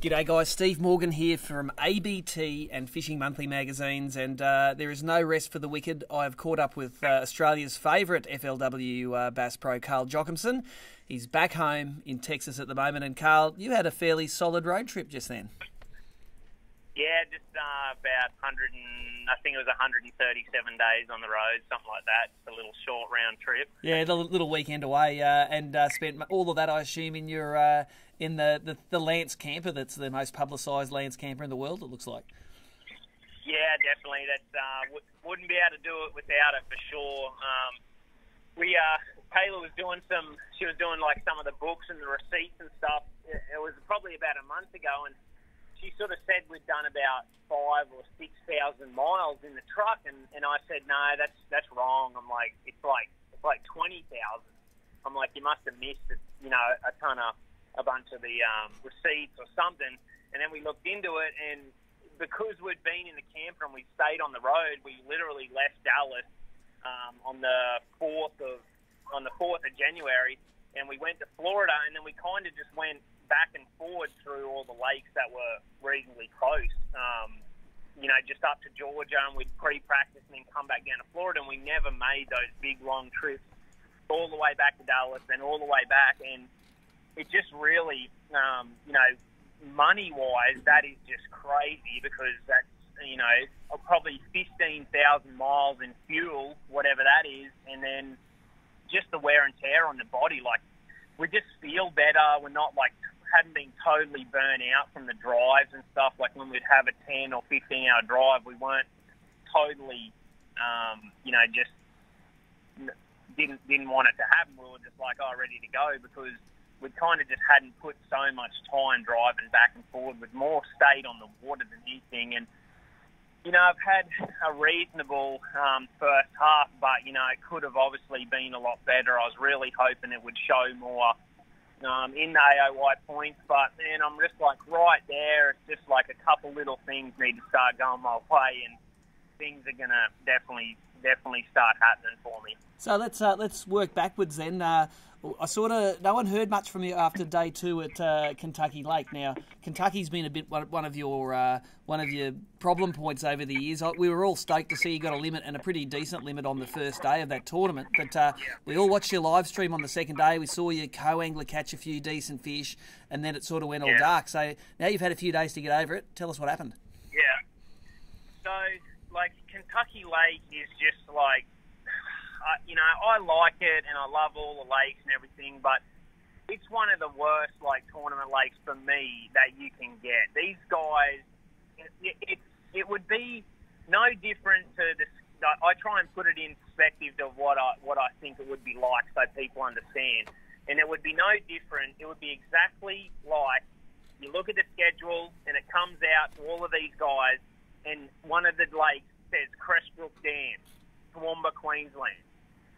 G'day guys, Steve Morgan here from ABT and Fishing Monthly magazines, and there is no rest for the wicked. I've caught up with Australia's favourite FLW Bass Pro, Carl Jocumsen. He's back home in Texas at the moment, and Carl, you had a fairly solid road trip just then. Yeah, just about 100 and I think it was 137 days on the road, something like that. It's a little short round trip. Yeah, a little weekend away, and spent all of that, I assume, in your in the Lance camper. That's the most publicised Lance camper in the world, it looks like. Yeah, definitely. That's wouldn't be able to do it without it for sure. Kayla was doing she was doing like some of the books and the receipts and stuff. It was probably about a month ago, and she sort of said we'd done about 5,000 or 6,000 miles in the truck, and I said no, that's wrong. I'm like, it's like 20,000. I'm like, you must have missed a bunch of the receipts or something. And then we looked into it, and because we'd been in the camper and we stayed on the road, we literally left Dallas on the 4th of January, and we went to Florida, and then we kind of just went back and forward through all the lakes that were reasonably close, just up to Georgia, and we'd pre-practice and then come back down to Florida, and we never made those big, long trips all the way back to Dallas and all the way back, and it just really, money-wise, that is just crazy, because that's, probably 15,000 miles in fuel, whatever that is, and then just the wear and tear on the body. Like, we just feel better. We're not hadn't been totally burnt out from the drives and stuff. Like when we'd have a 10 or 15 hour drive, we weren't totally, just didn't want it to happen. We were just like, ready to go, because we kind of just hadn't put so much time driving back and forward. With more stayed on the water than anything. And, I've had a reasonable first half, but, it could have obviously been a lot better. I was really hoping it would show more in the AOY points, but, man, I'm just right there. It's just like a couple little things need to start going my way, and things are going to definitely start happening for me. So let's work backwards then. No one heard much from you after day 2 at Kentucky Lake. Now, Kentucky's been a bit one of your problem points over the years. We were all stoked to see you got a limit, and a pretty decent limit, on the first day of that tournament. But we all watched your live stream on the second day. We saw your co-angler catch a few decent fish, and then it sort of went all dark. So now you've had a few days to get over it. Tell us what happened. Yeah. So, Kentucky Lake is just I like it, and I love all the lakes and everything, but it's one of the worst, tournament lakes for me that you can get. These guys, it would be no different to this. I try and put it in perspective of what I think it would be like, so people understand. And it would be no different. It would be exactly like you look at the schedule, and it comes out to all of these guys, and one of the lakes says Crestbrook Dam, Toowoomba, Queensland.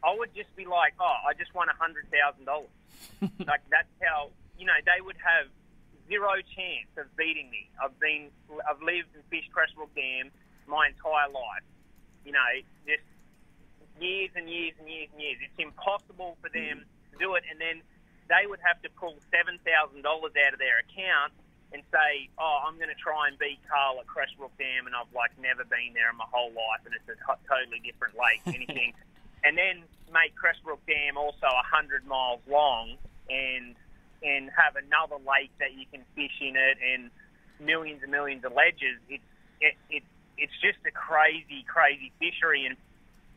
I would just be like, I just won $100,000. That's how, they would have zero chance of beating me. I've lived and fished Crestbrook Dam my entire life. Just years and years and years and years. It's impossible for them to do it, and then they would have to pull $7,000 out of their account and say, I'm going to try and beat Carl at Crestbrook Dam, and I've never been there in my whole life, and it's a totally different lake, anything. And then make Crestbrook Dam also 100 miles long, and have another lake that you can fish in it, and millions and millions of ledges. It's just a crazy, crazy fishery. And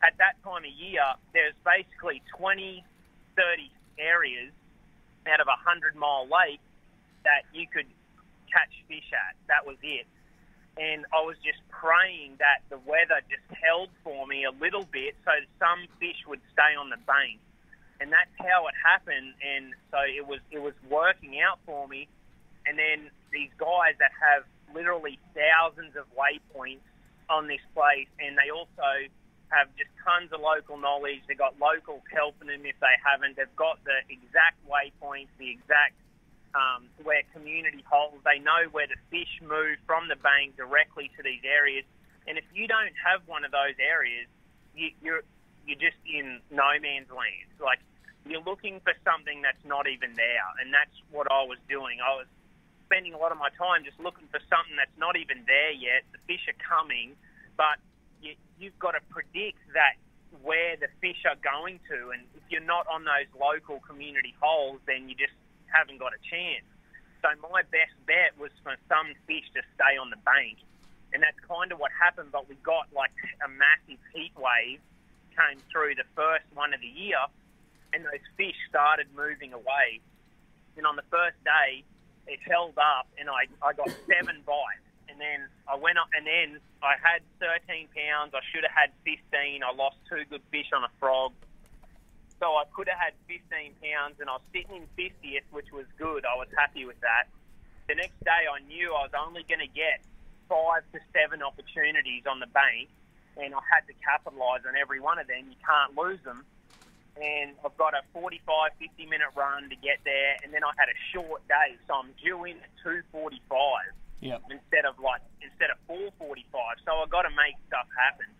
at that time of year, there's basically 20, 30 areas out of a 100-mile lake that you could catch fish at. That was it. And I was just praying that the weather just held for me a little bit, so some fish would stay on the bank. And that's how it happened. And so it was working out for me. And then these guys that have literally thousands of waypoints on this place, and they also have just tons of local knowledge. They've got locals helping them if they haven't. They've got the exact waypoints, the exact where community holes. They know where the fish move from the bank directly to these areas. And if you don't have one of those areas, you're just in no man's land. You're looking for something that's not even there, and that's what I was doing. I was spending a lot of my time just looking for something that's not even there yet. The fish are coming, but you've got to predict that where the fish are going to, and if you're not on those local community holes, then you just haven't got a chance. So my best bet was for some fish to stay on the bank, and that's kind of what happened, but we got like a massive heat wave came through the first one of the year, and those fish started moving away. And on the first day, it held up, and I got 7 bites. And then I went up, and then I had 13 pounds. I should have had 15. I lost 2 good fish on a frog. So I could have had 15 pounds, and I was sitting in 50th, which was good. I was happy with that. The next day, I knew I was only going to get 5 to 7 opportunities on the bank, and I had to capitalise on every one of them. You can't lose them. And I've got a 45, 50-minute run to get there, and then I had a short day, so I'm due in at 2:45 instead of 4:45. So I've got to make stuff happen.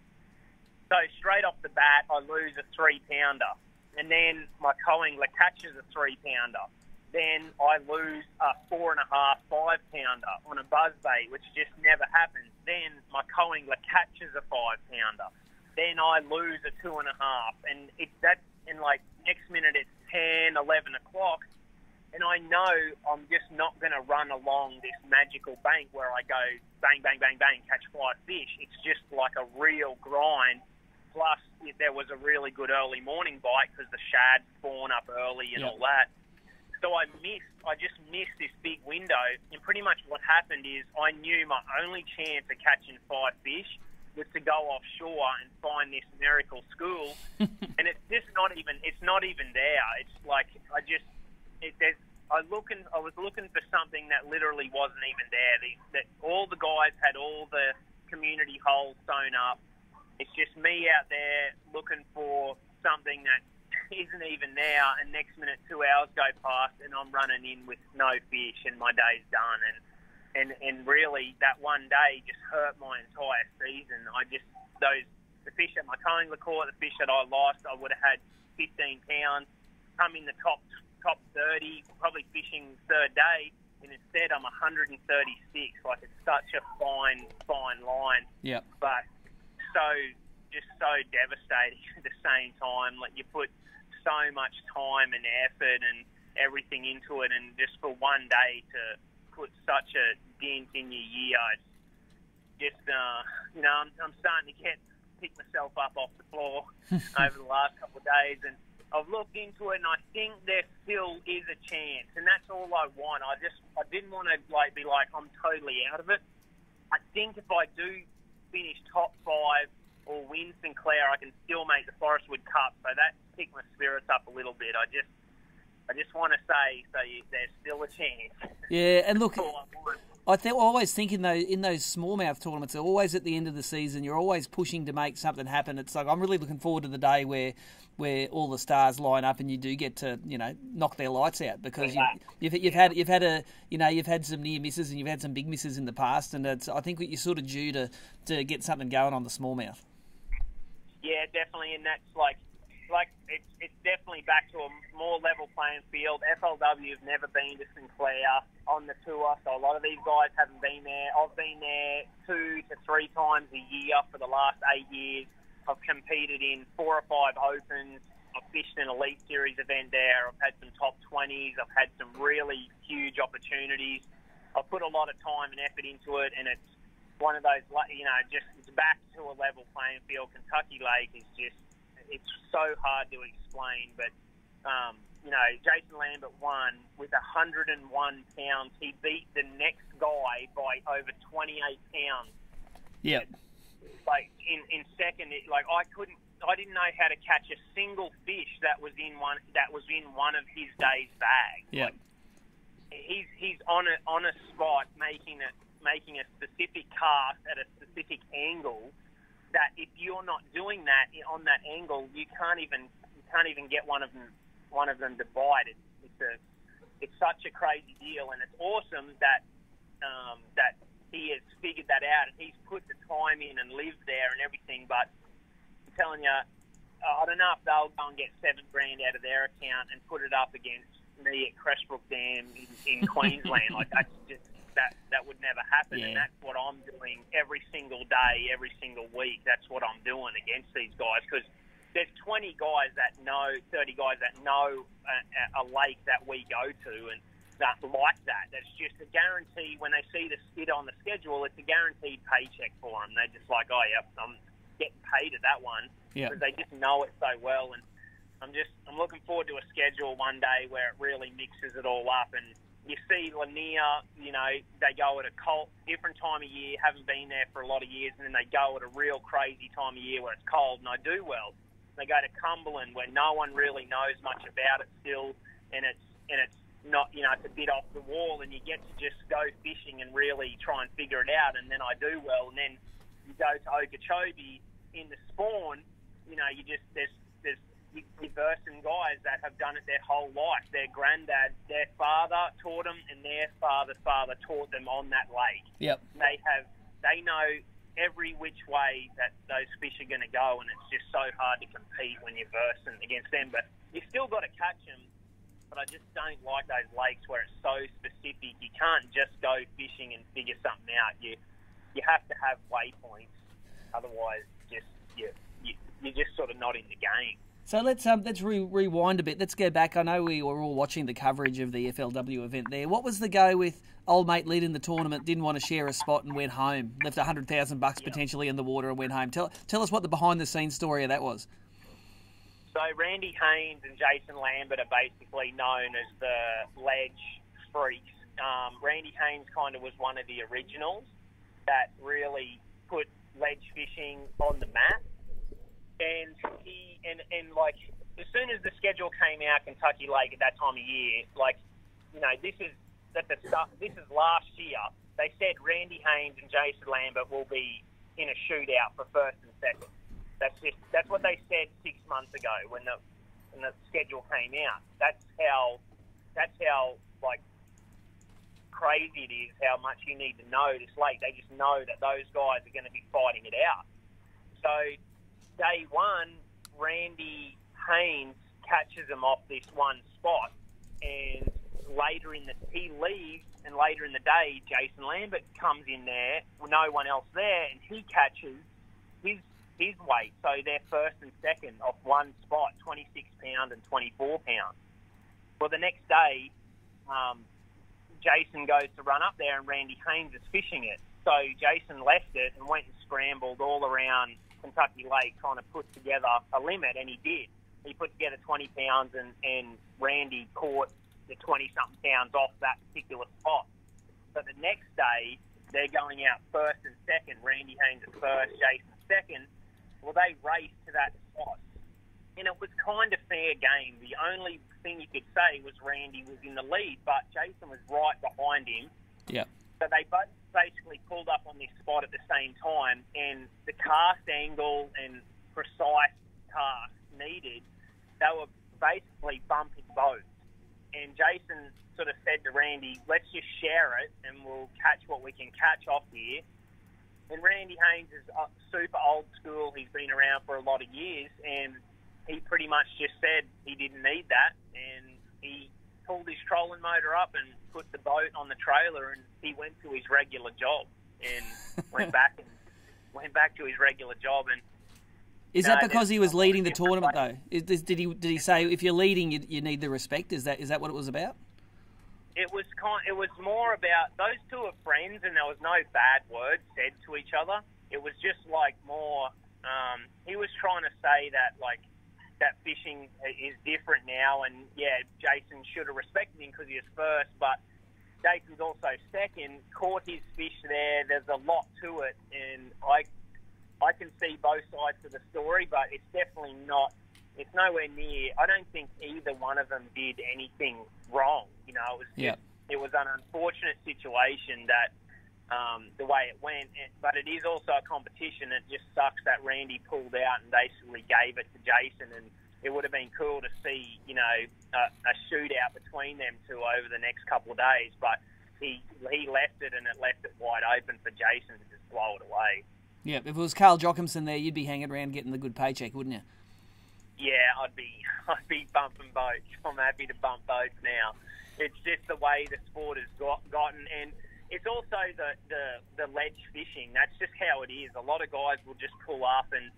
So straight off the bat, I lose a 3-pounder, and then my co-angler catches a 3-pounder. Then I lose a 4.5, 5-pounder on a buzzbait, which just never happens. Then my co-angler catches a 5-pounder. Then I lose a 2.5, and and like next minute it's 10, 11 o'clock, and I know I'm just not going to run along this magical bank where I go bang, bang, bang, bang, catch 5 fish. It's just like a real grind. Plus, there was a really good early morning bite because the shad spawn up early and all that. So I just missed this big window, and pretty much what happened is I knew my only chance of catching 5 fish was to go offshore and find this miracle school, and it's just not even there. It's like I was looking for something that literally wasn't even there. That all the guys had all the community holes sewn up. It's just me out there looking for something that isn't even there, and next minute 2 hours go past and I'm running in with no fish and my day's done. And really, that one day just hurt my entire season. The fish that my co-angler caught, the fish that I lost, I would have had 15 pounds, come in the top 30, probably fishing third day, and instead I'm 136. Like, it's such a fine line. Yeah. But so devastating at the same time. Like, you put so much time and effort and everything into it, and just for one day to put such a dent in your year, it's just, I'm starting to pick myself up off the floor over the last couple of days, and I've looked into it, and I think there still is a chance, and that's all I want. I didn't want to be like I'm totally out of it. I think if I do finish top 5 or win Sinclair, I can still make the Forestwood Cup, so that picked my spirits up a little bit. I just want to say, there's still a chance. Yeah, and look, I always think in those smallmouth tournaments, they're always at the end of the season. You're always pushing to make something happen. It's like I'm really looking forward to the day where all the stars line up and you do get to knock their lights out, because you've had some near misses and you've had some big misses in the past, and I think you're sort of due to get something going on the smallmouth. Yeah, definitely, and that's like it's definitely back to a more level playing field. FLW have never been to Sinclair on the tour, so a lot of these guys haven't been there. I've been there 2 to 3 times a year for the last 8 years. I've competed in 4 or 5 opens. I've fished an Elite Series event there. I've had some top 20s. I've had some really huge opportunities. I've put a lot of time and effort into it, and it's one of those, it's back to a level playing field. Kentucky Lake is just, it's so hard to explain, but, Jason Lambert won with 101 pounds. He beat the next guy by over 28 pounds. Yeah. Like, in second, I didn't know how to catch a single fish that was in one of his day's bags. Yeah. Like, he's on a spot making a specific cast at a specific angle that if you're not doing that on that angle, you can't even get one of them to bite. It's such a crazy deal, and it's awesome that he has figured that out and he's put the time in and lived there and everything. But I'm telling you, I don't know if they'll go and get $7,000 out of their account and put it up against me at Crestbrook Dam in Queensland. Like, that's just, that would never happen. Yeah. And that's what I'm doing every single day, every single week. That's what I'm doing against these guys, because there's 20 guys that know, 30 guys that know a lake that we go to, and that like that. That's just a guarantee. When they see the skid on the schedule, it's a guaranteed paycheck for them. They're just like, oh, yep, I'm getting paid at that one, because they just know it so well. And I'm looking forward to a schedule one day where it really mixes it all up. And you see Lanier, you know, they go at a different time of year, haven't been there for a lot of years, and then they go at a real crazy time of year where it's cold, and I do well. They go to Cumberland, where no one really knows much about it still, and it's not, you know, it's a bit off the wall, and you get to just go fishing and really try and figure it out. And then I do well, and then you go to Okeechobee in the spawn. You know, you're versing guys that have done it their whole life. Their granddad, their father taught them, and their father's father taught them on that lake. Yep. They know every which way that those fish are going to go, and it's just so hard to compete when you're versing against them. But you still got to catch them. But I just don't like those lakes where it's so specific. You can't just go fishing and figure something out. You have to have waypoints, otherwise, you're just sort of not in the game. So let's rewind a bit. Let's go back. I know we were all watching the coverage of the FLW event there. What was the go with old mate leading the tournament, didn't want to share a spot and went home, left $100,000 potentially in the water and went home? Tell us what the behind-the-scenes story of that was. So Randy Haynes and Jason Lambert are basically known as the ledge freaks. Randy Haynes kind of was one of the originals that really put ledge fishing on the map. And he like, as soon as the schedule came out, Kentucky Lake at that time of year, like, you know, this is last year. They said Randy Haynes and Jason Lambert will be in a shootout for first and second. That's what they said 6 months ago when the schedule came out. That's how like crazy it is, how much you need to know this lake. They just know that those guys are going to be fighting it out. So day one, Randy Haynes catches them off this one spot, and he leaves, and later in the day, Jason Lambert comes in there, no one else there, and he catches his weight. So they're first and second off one spot, 26 pound and 24 pound. Well, the next day, Jason goes to run up there, and Randy Haynes is fishing it. So Jason left it and went and scrambled all around Kentucky Lake trying to put together a limit, and he did. He put together 20 pounds, and Randy caught the 20-something pounds off that particular spot. So the next day, they're going out first and second. Randy Haynes is first, Jason second. Well, they raced to that spot, and it was kind of fair game. The only thing you could say was Randy was in the lead, but Jason was right behind him. Yeah. So they both basically pulled up on this spot at the same time, and the cast angle and precise cast needed, they were basically bumping boats. And Jason sort of said to Randy, let's just share it and we'll catch what we can catch off here. And Randy Haynes is super old school. He's been around for a lot of years, and he pretty much just said he didn't need that, and he pulled his trolling motor up and put the boat on the trailer, and he went to his regular job and went back to his regular job. And is that because he was leading the tournament though? Did he say if you're leading, you need the respect? Is that what it was about? It was more about those two are friends, and there was no bad words said to each other. It was just like more. He was trying to say that like that fishing is different now, and yeah, Jason should have respected him because he was first, but Jason's also second. Caught his fish there. There's a lot to it, and I can see both sides of the story, but it's definitely not. It's nowhere near. I don't think either one of them did anything wrong. You know, it was an unfortunate situation that the way it went. But it is also a competition. It just sucks that Randy pulled out and basically gave it to Jason. And it would have been cool to see, you know, a shootout between them two over the next couple of days. But he left it, and it left it wide open for Jason to just blow it away. Yeah, if it was Carl Jocumsen there, you'd be hanging around getting the good paycheck, wouldn't you? yeah, I'd be bumping boats. I'm happy to bump boats now. It's just the way the sport has gotten, and it's also the ledge fishing. That's just how it is. A lot of guys will just pull up and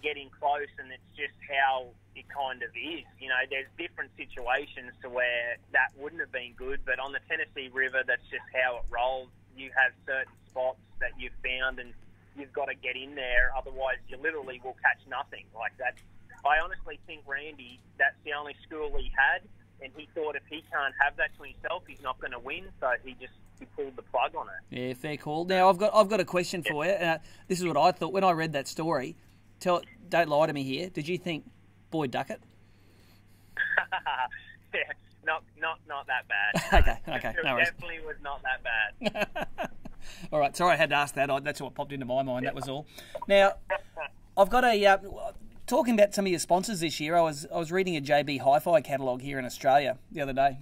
get in close, and it's just how it kind of is. You know, there's different situations to where that wouldn't have been good, but on the Tennessee River, that's just how it rolls. You have certain spots that you've found, and you've got to get in there. Otherwise, you literally will catch nothing like that. I honestly think Randy, that's the only school he had, and he thought if he can't have that to himself, he's not going to win. So he pulled the plug on it. Yeah, fair call. Now I've got a question for you. This is what I thought when I read that story. Don't lie to me here. Did you think Boyd Duckett? Yeah, not that bad. Okay. It No worries. definitely was not that bad. All right, sorry I had to ask that. That's what popped into my mind. That was all. Now, I've got a talking about some of your sponsors this year. I was reading a JB Hi-Fi catalogue here in Australia the other day,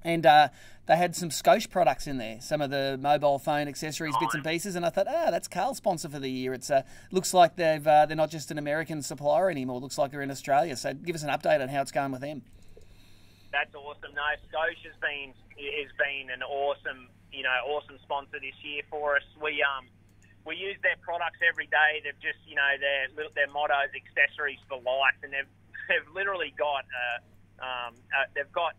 and they had some Scotia products in there, some of the mobile phone accessories, bits and pieces, and I thought, that's Carl's sponsor for the year. It's looks like they're not just an American supplier anymore. Looks like they're in Australia. So give us an update on how it's going with them. That's awesome. No, Scotia's been an awesome sponsor this year for us. We use their products every day. They've just, their motto is accessories for life, and they've literally got they've got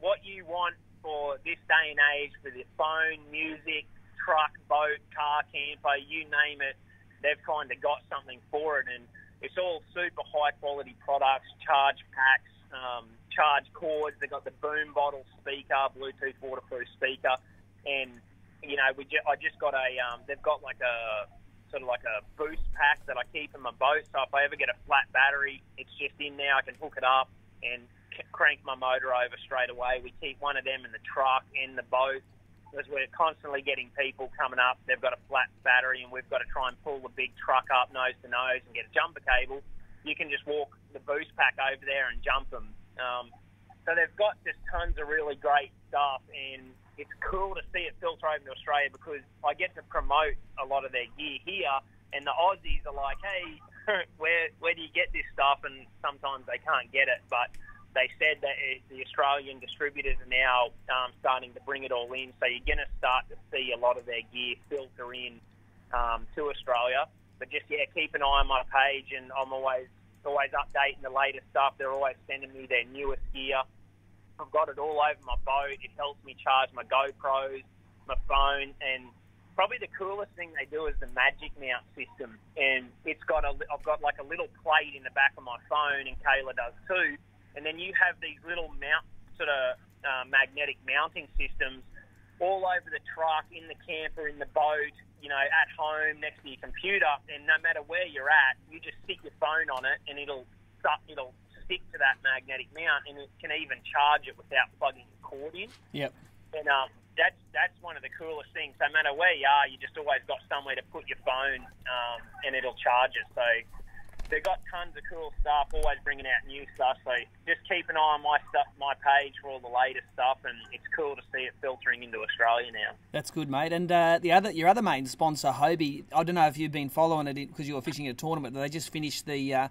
what you want for this day and age for the phone, music, truck, boat, car, camper, you name it. They've kind of got something for it, and it's all super high quality products, charge packs, charge cords. They've got the boom bottle speaker, Bluetooth waterproof speaker, and I just got they've got like a sort of like a boost pack that I keep in my boat. So if I ever get a flat battery, it's just in there. I can hook it up and crank my motor over straight away. We keep one of them in the truck and the boat because we're constantly getting people coming up. They've got a flat battery and we've got to try and pull the big truck up nose to nose and get a jumper cable. You can just walk the boost pack over there and jump them. So they've got just tons of really great stuff, and it's cool to see it filter over to Australia because I get to promote a lot of their gear here, and the Aussies are like, hey, where do you get this stuff? And sometimes they can't get it, but they said that the Australian distributors are now starting to bring it all in, so you're going to start to see a lot of their gear filter in to Australia. But just, keep an eye on my page, and I'm always updating the latest stuff. They're always sending me their newest gear. I've got it all over my boat. It helps me charge my GoPros, my phone, and probably the coolest thing they do is the Magic Mount system. And I've got like a little plate in the back of my phone, and Kayla does too. And then you have these little magnetic mounting systems all over the truck, in the camper, in the boat, at home, next to your computer. And no matter where you're at, you just stick your phone on it, and it'll stick to that magnetic mount, and it can even charge it without plugging the cord in. Yep. And that's one of the coolest things. So no matter where you are, you just always got somewhere to put your phone, and it'll charge it. So they've got tons of cool stuff, always bringing out new stuff. So just keep an eye on my page for all the latest stuff, and it's cool to see it filtering into Australia now. That's good, mate. And your other main sponsor, Hobie, I don't know if you've been following it because you were fishing at a tournament, but they just finished the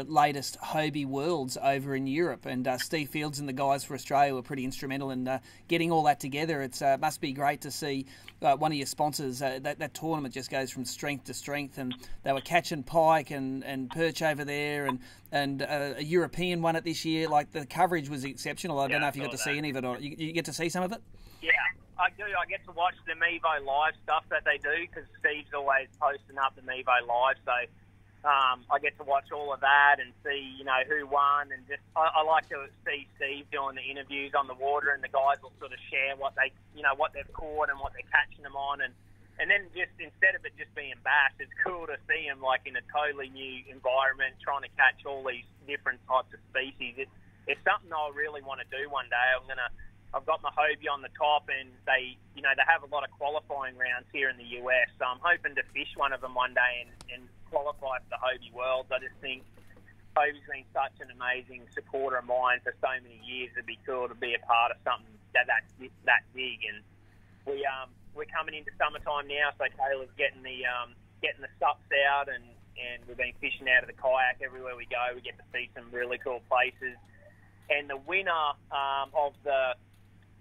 latest Hobie Worlds over in Europe, and Steve Fields and the guys for Australia were pretty instrumental in getting all that together. It must be great to see one of your sponsors. That tournament just goes from strength to strength, and they were catching pike and perch over there, and a European won it this year. Like, the coverage was exceptional. I don't know if you got to see any of it, or you get to see some of it? Yeah, I do. I get to watch the Mevo Live stuff that they do because Steve's always posting up the Mevo Live. So I get to watch all of that and see, who won. And just I like to see Steve doing the interviews on the water, and the guys will sort of share what they've caught and what they're catching them on. And then just instead of it just being bass, it's cool to see them like in a totally new environment, trying to catch all these different types of species. It's something I really want to do one day. I've got my Hobie on the top, and they have a lot of qualifying rounds here in the US. So I'm hoping to fish one of them one day and qualify for the Hobie Worlds. I just think Hobie's been such an amazing supporter of mine for so many years. It'd be cool to be a part of something that's that big. And we're coming into summertime now, so Taylor's getting the sups out, and and we've been fishing out of the kayak everywhere we go. We get to see some really cool places. And the winner of the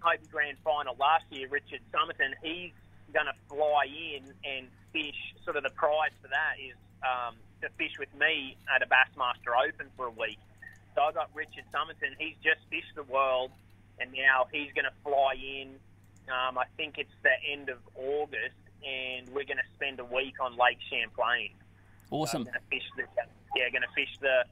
Hobie Grand Final last year, Richard Somerton, he's going to fly in and fish. Sort of the prize for that is to fish with me at a Bassmaster Open for a week. So I got Richard Somerton. He's just fished the World, and now he's going to fly in. I think it's the end of August, and we're going to spend a week on Lake Champlain. Awesome. Going to fish the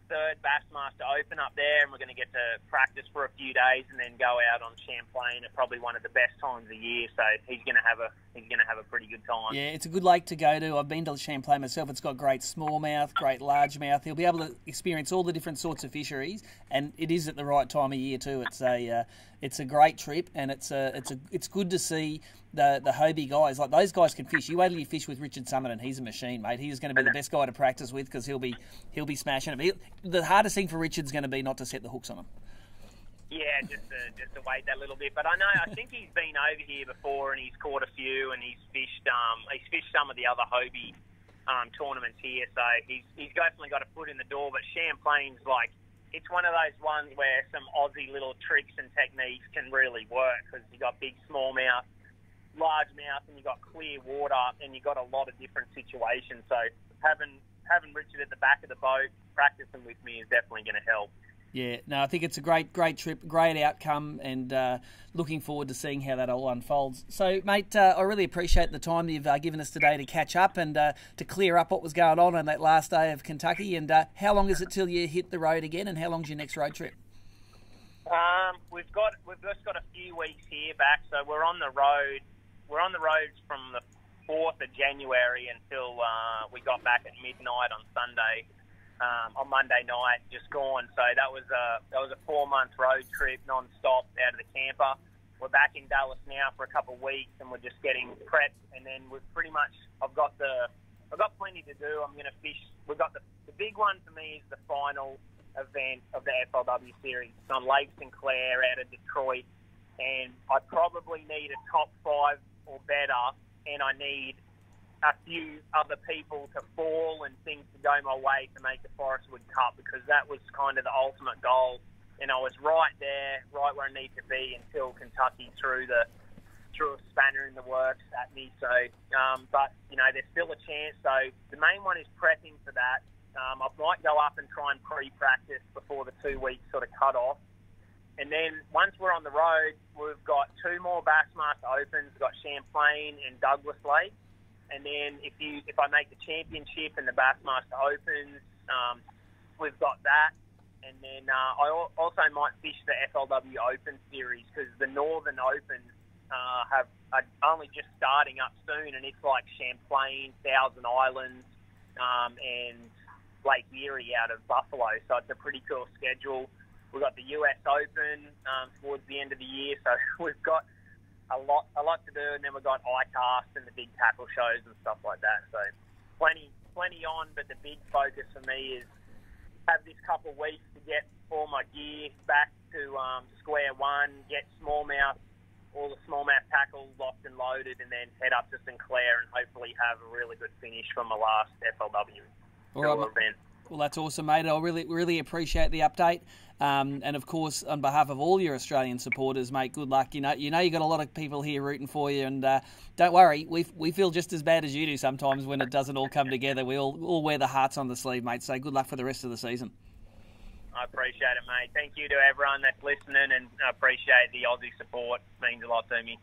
third Bassmaster Open up there, and we're going to get to practice for a few days, and then go out on Champlain at probably one of the best times of the year. So he's going to have a pretty good time. Yeah, it's a good lake to go to. I've been to Champlain myself. It's got great smallmouth, great largemouth. He'll be able to experience all the different sorts of fisheries, and it is at the right time of year too. It's a great trip, and it's good to see the Hobie guys. Like, those guys can fish. You wait till you fish with Richard Somerton. He's a machine, mate. He's going to be the best guy to practice with, because he'll be smashing it. The hardest thing for Richard's going to be not to set the hooks on him. Yeah, just to wait that little bit. But I think he's been over here before, and he's caught a few, and he's fished some of the other Hobie tournaments here. So he's definitely got a foot in the door. But Champlain's it's one of those ones where some Aussie little tricks and techniques can really work, because you got big smallmouth, largemouth, and you got clear water, and you got a lot of different situations. So having Richard at the back of the boat practicing with me is definitely going to help. Yeah, no, I think it's a great trip, great outcome, and looking forward to seeing how that all unfolds. So, mate, I really appreciate the time you've given us today to catch up and to clear up what was going on that last day of Kentucky. And how long is it till you hit the road again, and how long's your next road trip? We've just got a few weeks here back, so we're on the road. We're on the roads from the 4th of January until we got back at midnight on Sunday. On Monday night, just gone. So that was a 4-month road trip, non-stop, out of the camper. We're back in Dallas now for a couple of weeks, and we're just getting prepped. And then we've pretty much, I've got plenty to do. I'm going to fish. We've got the big one for me is the final event of the FLW series. It's on Lake Sinclair out of Detroit, and I probably need a top 5 or better, and I need a few other people to fall and things to go my way to make the Forestwood Cup, because that was kind of the ultimate goal. And I was right there, right where I need to be, until Kentucky threw a spanner in the works at me. So, but there's still a chance. So the main one is prepping for that. I might go up and try and pre-practice before the 2 weeks sort of cut off. And then once we're on the road, we've got 2 more Bassmaster Opens. We've got Champlain and Douglas Lake. And then if I make the championship and the Bassmaster Opens, we've got that. And then I also might fish the FLW Open series, because the Northern Opens are only just starting up soon, and it's like Champlain, Thousand Islands, and Lake Erie out of Buffalo. So it's a pretty cool schedule. We've got the US Open towards the end of the year, so we've got a lot to do, and then we've got ICAST and the big tackle shows and stuff like that. So plenty on, but the big focus for me is have this couple of weeks to get all my gear back to square one, get all the smallmouth tackles locked and loaded, and then head up to Sinclair and hopefully have a really good finish from my last FLW Tour event. Well, that's awesome, mate. I really appreciate the update. And of course, on behalf of all your Australian supporters, mate, good luck. You got a lot of people here rooting for you, and don't worry, we feel just as bad as you do sometimes when it doesn't all come together. We all wear the hearts on the sleeve, mate. So good luck for the rest of the season. I appreciate it, mate. Thank you to everyone that's listening, and I appreciate the Aussie support. It means a lot to me.